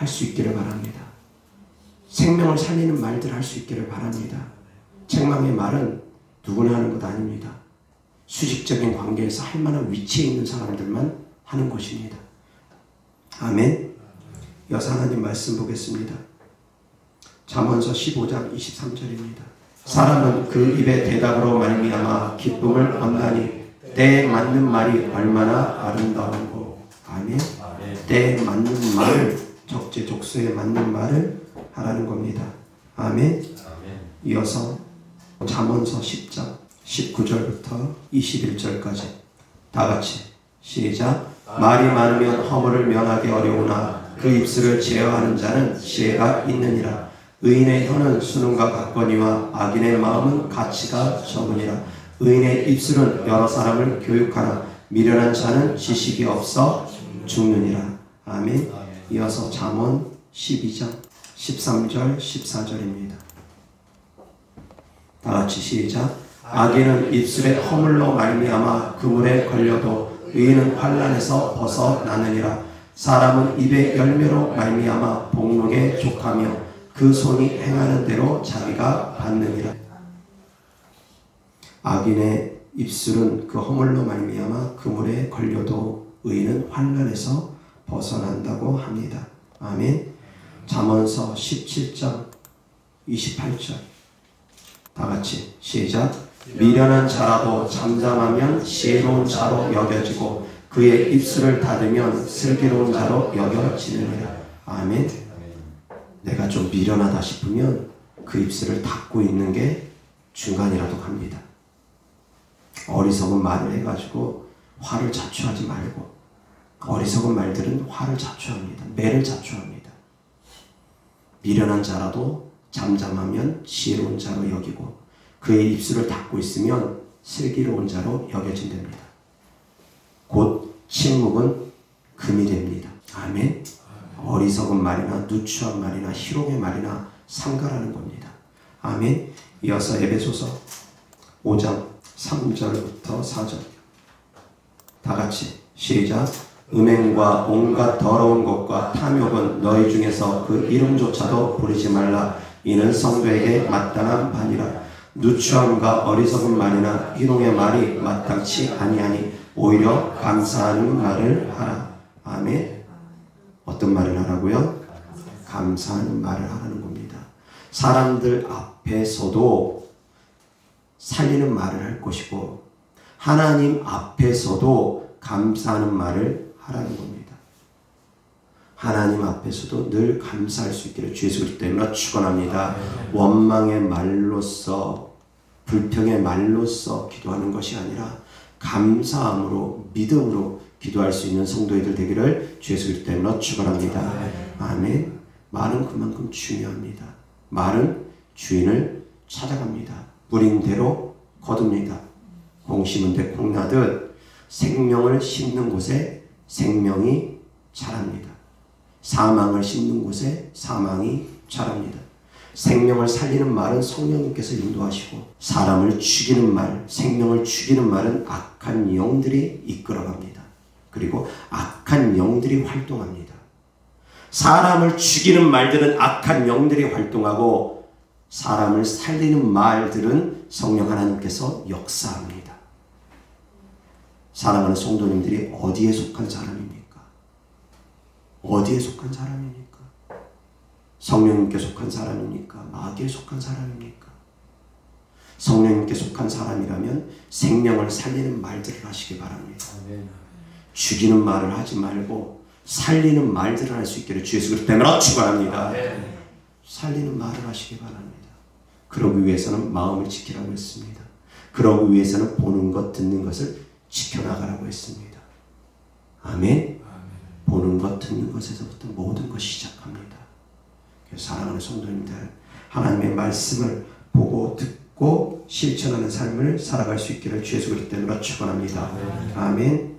할 수 있기를 바랍니다. 생명을 살리는 말들 할 수 있기를 바랍니다. 책망의 말은 누구나 하는 것 아닙니다. 수직적인 관계에서 할 만한 위치에 있는 사람들만 하는 것입니다. 아멘. 여사 하나님 말씀 보겠습니다. 잠언서 15장 23절입니다. 사람은 그 입의 대답으로 말미암아 기쁨을 얻나니 때에 맞는 말이 얼마나 아름다운고. 아멘. 때에 맞는 말을, 적재적소에 맞는 말을 하라는 겁니다. 아멘. 이어서 잠언서 10장 19절부터 21절까지 다 같이 시작. 말이 많으면 허물을 면하기 어려우나 그 입술을 제어하는 자는 지혜가 있느니라. 의인의 혀는 수능과 같거니와 악인의 마음은 가치가 적으니라. 의인의 입술은 여러 사람을 교육하나 미련한 자는 지식이 없어 죽느니라. 아멘. 이어서 잠언 12장 13절 14절입니다. 다같이 시작. 악인은 입술의 허물로 말미암아 그물에 걸려도 의인은 환난에서 벗어나느니라. 사람은 입의 열매로 말미암아 복록에 족하며 그 손이 행하는 대로 자기가 받느니라. 악인의 입술은 그 허물로 말미암아 그물에 걸려도 의인은 환난에서 벗어난다고 합니다. 아멘. 잠언서 17장 28절 다 같이 시작. 미련한 자라도 잠잠하면 지혜로운 자로 여겨지고 그의 입술을 닫으면 슬기로운 자로 여겨지느니라. 아멘. 내가 좀 미련하다 싶으면 그 입술을 닫고 있는 게 중간이라도 갑니다. 어리석은 말을 해가지고 화를 자초하지 말고, 어리석은 말들은 화를 자초합니다. 매를 자초합니다. 미련한 자라도 잠잠하면 지혜로운 자로 여기고 그의 입술을 닫고 있으면 슬기로운 자로 여겨진답니다. 곧 침묵은 금이 됩니다. 아멘. 어리석은 말이나 누추한 말이나 희롱의 말이나 삼가라는 겁니다. 아멘. 이어서 에베소서 5장 3절부터 4절 다 같이 시작. 음행과 온갖 더러운 것과 탐욕은 너희 중에서 그 이름조차도 부르지 말라. 이는 성도에게 마땅한 바니라. 누추함과 어리석은 말이나 희롱의 말이 마땅치 아니하니 오히려 감사하는 말을 하라. 아멘. 어떤 말을 하라고요? 감사하는 말을 하라는 겁니다. 사람들 앞에서도 살리는 말을 할 것이고 하나님 앞에서도 감사하는 말을 하라는 겁니다. 하나님 앞에서도 늘 감사할 수 있기를 주 예수 그리스도 이름으로 축원합니다. 원망의 말로써 불평의 말로써 기도하는 것이 아니라 감사함으로 믿음으로 기도할 수 있는 성도들 되기를 주 예수 그리스도 이름으로 축원합니다. 아멘. 말은 그만큼 중요합니다. 말은 주인을 찾아갑니다. 뿌린 대로 거둡니다. 콩 심은 데 콩 나듯 생명을 심는 곳에 생명이 자랍니다. 사망을 심는 곳에 사망이 자랍니다. 생명을 살리는 말은 성령님께서 인도하시고 사람을 죽이는 말, 생명을 죽이는 말은 악한 영들이 이끌어갑니다. 그리고 악한 영들이 활동합니다. 사람을 죽이는 말들은 악한 영들이 활동하고 사람을 살리는 말들은 성령 하나님께서 역사합니다. 사랑하는 성도님들이 어디에 속한 사람입니까? 어디에 속한 사람입니까? 성령님께 속한 사람입니까? 마귀에 속한 사람입니까? 성령님께 속한 사람이라면 생명을 살리는 말들을 하시기 바랍니다. 죽이는 말을 하지 말고 살리는 말들을 할 수 있기를 주 예수 그리스도 이름으로 축원합니다. 살리는 말을 하시기 바랍니다. 그러기 위해서는 마음을 지키라고 했습니다. 그러기 위해서는 보는 것, 듣는 것을 지켜나가라고 했습니다. 아멘. 보는 것, 듣는 것에서부터 모든 것이 시작합니다. 사랑하는 성도님들, 하나님의 말씀을 보고 듣고 실천하는 삶을 살아갈 수 있기를 주 예수 그리스도 이름으로 축원합니다. 아멘.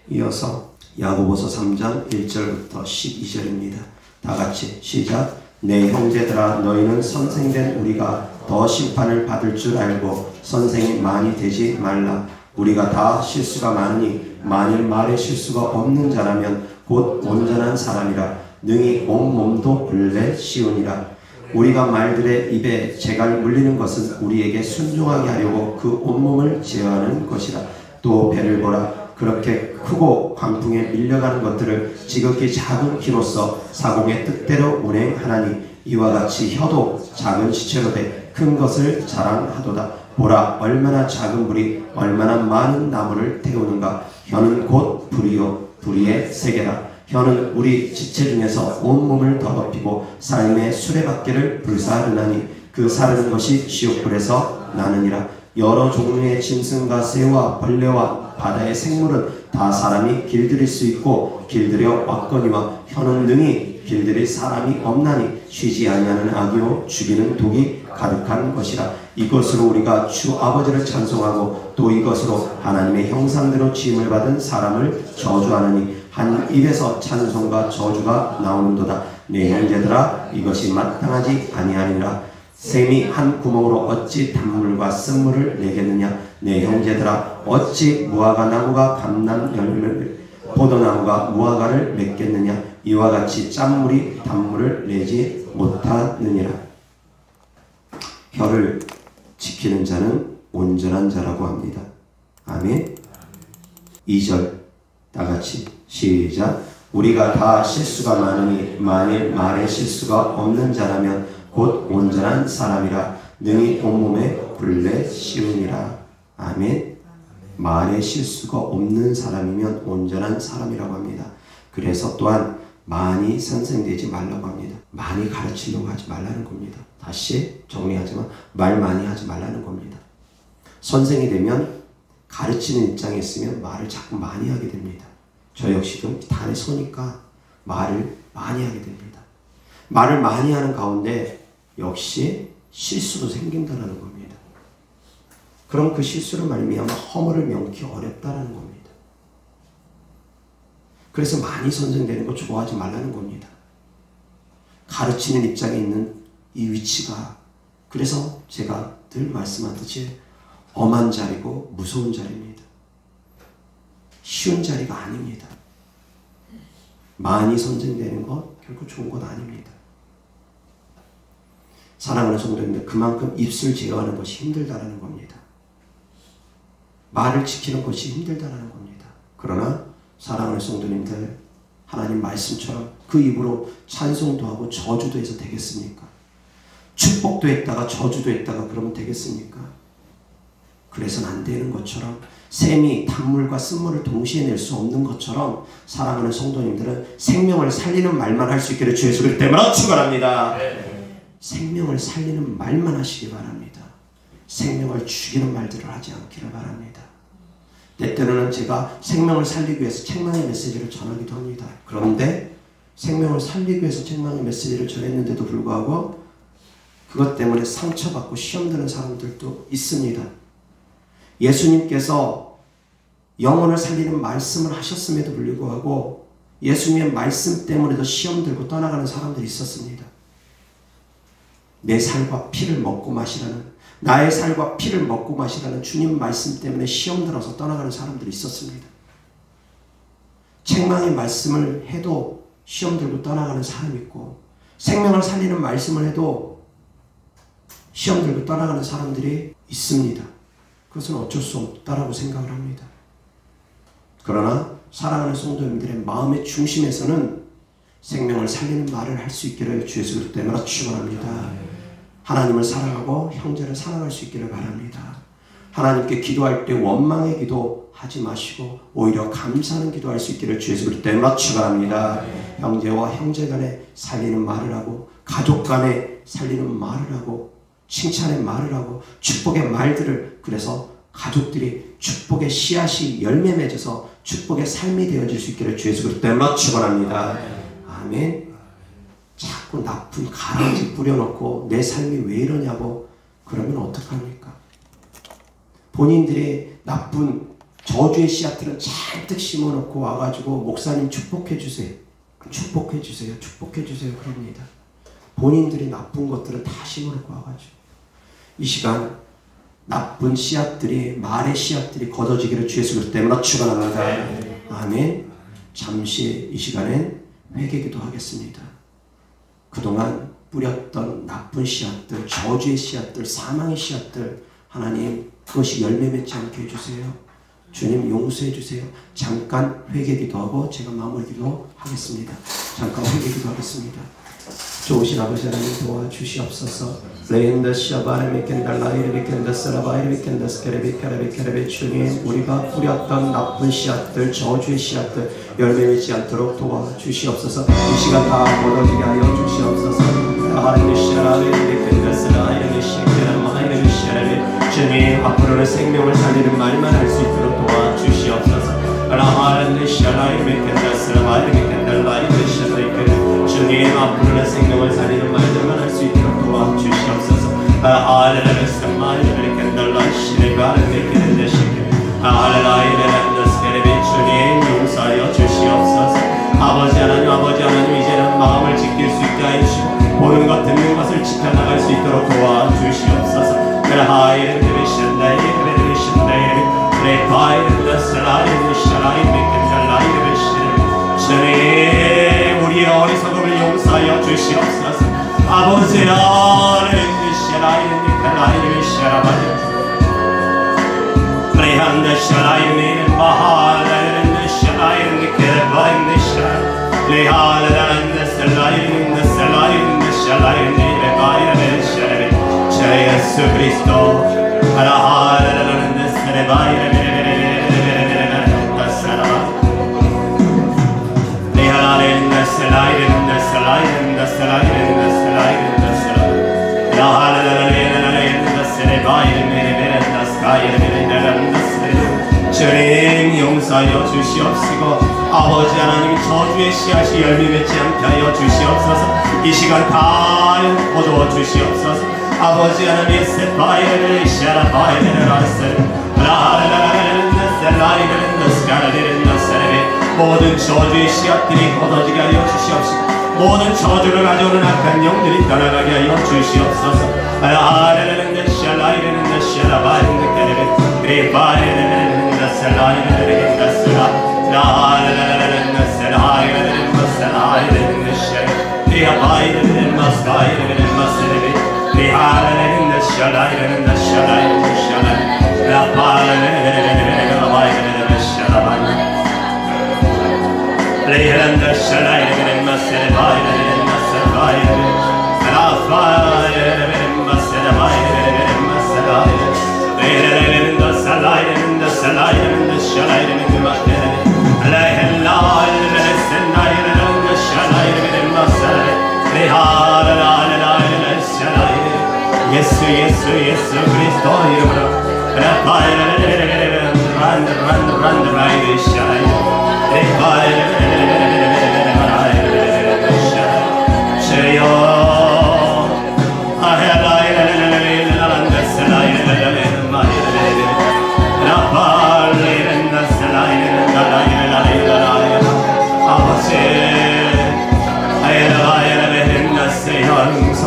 이어서 야고보서 3장 1절부터 12절입니다. 다 같이 시작. 내 형제들아 너희는 선생된 우리가 더 심판을 받을 줄 알고 선생이 많이 되지 말라. 우리가 다 실수가 많으니 만일 말에 실수가 없는 자라면 곧 온전한 사람이라 능히 온몸도 굴레 씌우니라. 우리가 말들의 입에 재갈 물리는 것은 우리에게 순종하게 하려고 그 온몸을 제어하는 것이라. 또 배를 보라. 그렇게 크고 광풍에 밀려가는 것들을 지극히 작은 키로서 사공의 뜻대로 운행하나니 이와 같이 혀도 작은 시체로 돼 큰 것을 자랑하도다. 보라 얼마나 작은 불이 얼마나 많은 나무를 태우는가. 혀는 곧 불이요 불의의 세계라. 혀는 우리 지체 중에서 온몸을 더럽히고 삶의 수레바퀴를 불사르나니 그 사르는 것이 지옥불에서 나느니라. 여러 종류의 짐승과 새와 벌레와 바다의 생물은 다 사람이 길들일 수 있고 길들여 왔거니와 혀는 능히 길들일 사람이 없나니 쉬지 아니하는 악이요 죽이는 독이 가득한 것이라. 이것으로 우리가 주 아버지를 찬송하고 또 이것으로 하나님의 형상대로 지음을 받은 사람을 저주하느니 한 입에서 찬송과 저주가 나오는도다. 내 형제들아 이것이 마땅하지 아니하니라. 샘이 한 구멍으로 어찌 단물과 쓴물을 내겠느냐. 내 형제들아 어찌 무화과 나무가 감람 열매를 포도나무가 무화과를 맺겠느냐. 이와 같이 짠물이 단물을 내지 못하느니라. 혀를 지키는 자는 온전한 자라고 합니다. 아멘. 2절 다 같이 시작. 우리가 다 실수가 많으니 만일 말에 실수가 없는 자라면 곧 온전한 사람이라 능히 온몸에 굴레 씌우니라. 아멘. 말에 실수가 없는 사람이면 온전한 사람이라고 합니다. 그래서 또한 많이 선생되지 말라고 합니다. 많이 가르치려고 하지 말라는 겁니다. 다시 정리하지만 말 많이 하지 말라는 겁니다. 선생이 되면 가르치는 입장에 있으면 말을 자꾸 많이 하게 됩니다. 저 역시도 단에 서니까 말을 많이 하게 됩니다. 말을 많이 하는 가운데 역시 실수도 생긴다는 겁니다. 그럼 그 실수로 말미암아 허물을 명키 어렵다는 겁니다. 그래서 많이 선생되는 거 좋아하지 말라는 겁니다. 가르치는 입장에 있는 이 위치가 그래서 제가 늘 말씀하듯이 엄한 자리고 무서운 자리입니다. 쉬운 자리가 아닙니다. 많이 선생되는 것 결코 좋은 것 아닙니다. 사랑하는 성도님들, 그만큼 입술 제어하는 것이 힘들다라는 겁니다. 말을 지키는 것이 힘들다라는 겁니다. 그러나 사랑하는 성도님들, 하나님 말씀처럼 그 입으로 찬송도 하고 저주도 해서 되겠습니까? 축복도 했다가 저주도 했다가 그러면 되겠습니까? 그래서는 안 되는 것처럼, 샘이 단물과 쓴물을 동시에 낼 수 없는 것처럼 사랑하는 성도님들은 생명을 살리는 말만 할 수 있기를 주 예수 그리스도 때문에 축원합니다. 생명을 살리는 말만 하시기 바랍니다. 생명을 죽이는 말들을 하지 않기를 바랍니다. 때때로는 제가 생명을 살리기 위해서 책망의 메시지를 전하기도 합니다. 그런데 생명을 살리기 위해서 책망의 메시지를 전했는데도 불구하고 그것 때문에 상처받고 시험 드는 사람들도 있습니다. 예수님께서 영혼을 살리는 말씀을 하셨음에도 불구하고 예수님의 말씀 때문에도 시험 들고 떠나가는 사람들이 있었습니다. 내 살과 피를 먹고 마시라는, 나의 살과 피를 먹고 마시라는 주님 말씀 때문에 시험 들어서 떠나가는 사람들이 있었습니다. 책망의 말씀을 해도 시험 들고 떠나가는 사람이 있고, 생명을 살리는 말씀을 해도 시험 들고 떠나가는 사람들이 있습니다. 그것은 어쩔 수 없다라고 생각을 합니다. 그러나 사랑하는 성도님들의 마음의 중심에서는 생명을 살리는 말을 할 수 있기를 주 예수 그리스도 때문에 축원합니다. 하나님을 사랑하고 형제를 사랑할 수 있기를 바랍니다. 하나님께 기도할 때 원망의 기도 하지 마시고 오히려 감사하는 기도할 수 있기를 주 예수 그리스도 때문에 축원합니다. 형제와 형제 간에 살리는 말을 하고, 가족 간에 살리는 말을 하고, 칭찬의 말을 하고, 축복의 말들을, 그래서 가족들이 축복의 씨앗이 열매 맺어서 축복의 삶이 되어질 수 있기를 주 예수 그리스도 때문에 축원합니다. 아멘. 자꾸 나쁜 가라지 뿌려놓고 내 삶이 왜 이러냐고 그러면 어떡합니까? 본인들이 나쁜 저주의 씨앗들은 잔뜩 심어놓고 와가지고 목사님 축복해주세요. 축복해주세요. 축복해주세요. 그럽니다. 본인들이 나쁜 것들은 다 심어놓고 와가지고 이 시간 나쁜 씨앗들이, 말의 씨앗들이 걷어지기를 주 예수 그리스도 때문에 축원합니다. 아멘. 잠시 이 시간엔 회개기도 하겠습니다. 그동안 뿌렸던 나쁜 씨앗들, 저주의 씨앗들, 사망의 씨앗들, 하나님 그것이 열매 맺지 않게 해주세요. 주님 용서해 주세요. 잠깐 회개기도 하고 제가 마무리기도 하겠습니다. 잠깐 회개기도 하겠습니다. 좋으신 아버지 하나님 도와주시옵소서. 레인더 시아바레 켄달라이르 켄다스라바이르 켄다스케레비 케레비 주님, 우리가 뿌렸던 나쁜 씨앗들, 저주의 씨앗들 열매 맺지 않도록 도와주시옵소서. 이 시간 다 걷어지게 하여 주시옵소서. 주님, 앞으로는 생명을 살리는 말만 할 수 있도록 도와주시옵소서. 주님, 앞으로는 생명을 살리는 말들만 할 수 있도록 도와주시옵소서. 주님, 용서하여 주시옵소서. 아버지 하나님, 이제는 마음을 지킬 수 있게 하시고 보는 것 듣는 것을 지켜나갈 수 있도록 도와주시옵소서. 주님, 우리의 어리석음을 용서하여 주시옵소서. 아버지 예수 그리스도 주님, 용서하여 주시옵시고 아버지 하나님, 저주의 씨앗이 열매 맺지 않게 하여 주시옵소서. 이 시간 다 거두어 주시옵소서. 아버지 하나님, 모든 저주의 씨앗들이 거둬지게 하여 주시옵시고 모든 저주를 가져오는 악한 영들이 떠나가게 하여 주시옵소서. Fire 예수 그리스도 이름으로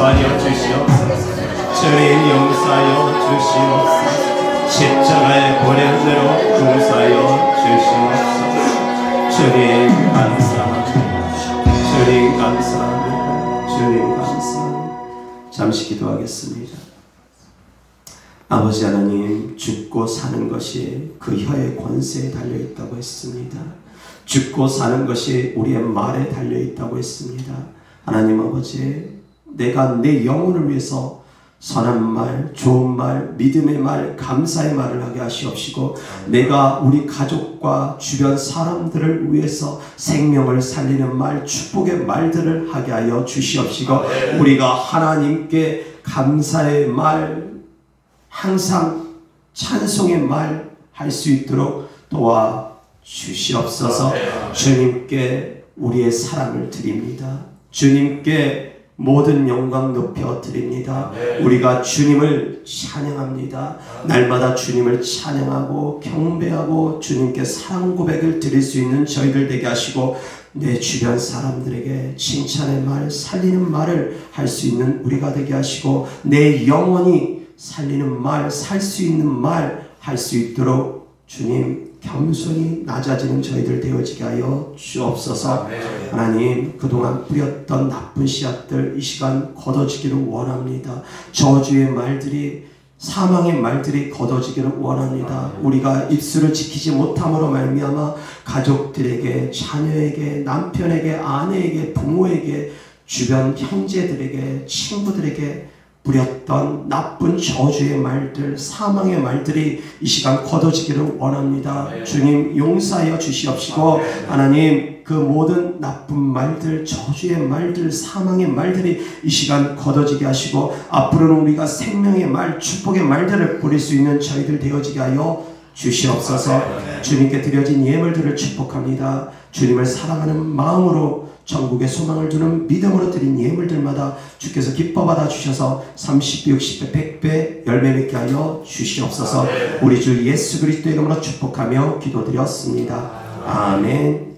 용서하여 주시옵소서. 주님 용서하여 주시옵소서. 십자가의 보냄대로 용서하여 주시옵소서. 주님 감사합니다. 주님 감사합니다. 주님 감사합니다. 잠시 기도하겠습니다. 아버지 하나님, 죽고 사는 것이 그 혀의 권세에 달려있다고 했습니다. 죽고 사는 것이 우리의 말에 달려있다고 했습니다. 하나님 아버지, 내가 내 영혼을 위해서 선한 말, 좋은 말, 믿음의 말, 감사의 말을 하게 하시옵시고, 내가 우리 가족과 주변 사람들을 위해서 생명을 살리는 말, 축복의 말들을 하게 하여 주시옵시고, 우리가 하나님께 감사의 말, 항상 찬송의 말 할 수 있도록 도와 주시옵소서. 주님께 우리의 사랑을 드립니다. 주님께 모든 영광 높여 드립니다. 우리가 주님을 찬양합니다. 날마다 주님을 찬양하고 경배하고 주님께 사랑 고백을 드릴 수 있는 저희들 되게 하시고, 내 주변 사람들에게 칭찬의 말, 살리는 말을 할 수 있는 우리가 되게 하시고, 내 영혼이 살리는 말, 살 수 있는 말 할 수 있도록 주님 겸손히 낮아지는 저희들 되어지게 하여 주옵소서. 하나님, 그동안 뿌렸던 나쁜 씨앗들 이 시간 걷어지기를 원합니다. 저주의 말들이, 사망의 말들이 걷어지기를 원합니다. 우리가 입술을 지키지 못함으로 말미암아 가족들에게, 자녀에게, 남편에게, 아내에게, 부모에게, 주변 형제들에게, 친구들에게 뿌렸던 나쁜 저주의 말들, 사망의 말들이 이 시간 걷어지기를 원합니다. 주님 용서하여 주시옵시고, 하나님 그 모든 나쁜 말들, 저주의 말들, 사망의 말들이 이 시간 걷어지게 하시고, 앞으로는 우리가 생명의 말, 축복의 말들을 뿌릴 수 있는 저희들 되어지게 하여 주시옵소서. 주님께 드려진 예물들을 축복합니다. 주님을 사랑하는 마음으로 천국의 소망을 두는 믿음으로 드린 예물들마다 주께서 기뻐 받아 주셔서 30배, 60배, 100배 열매 맺게 하여 주시옵소서. 우리 주 예수 그리스도 이름으로 축복하며 기도드렸습니다. 아멘.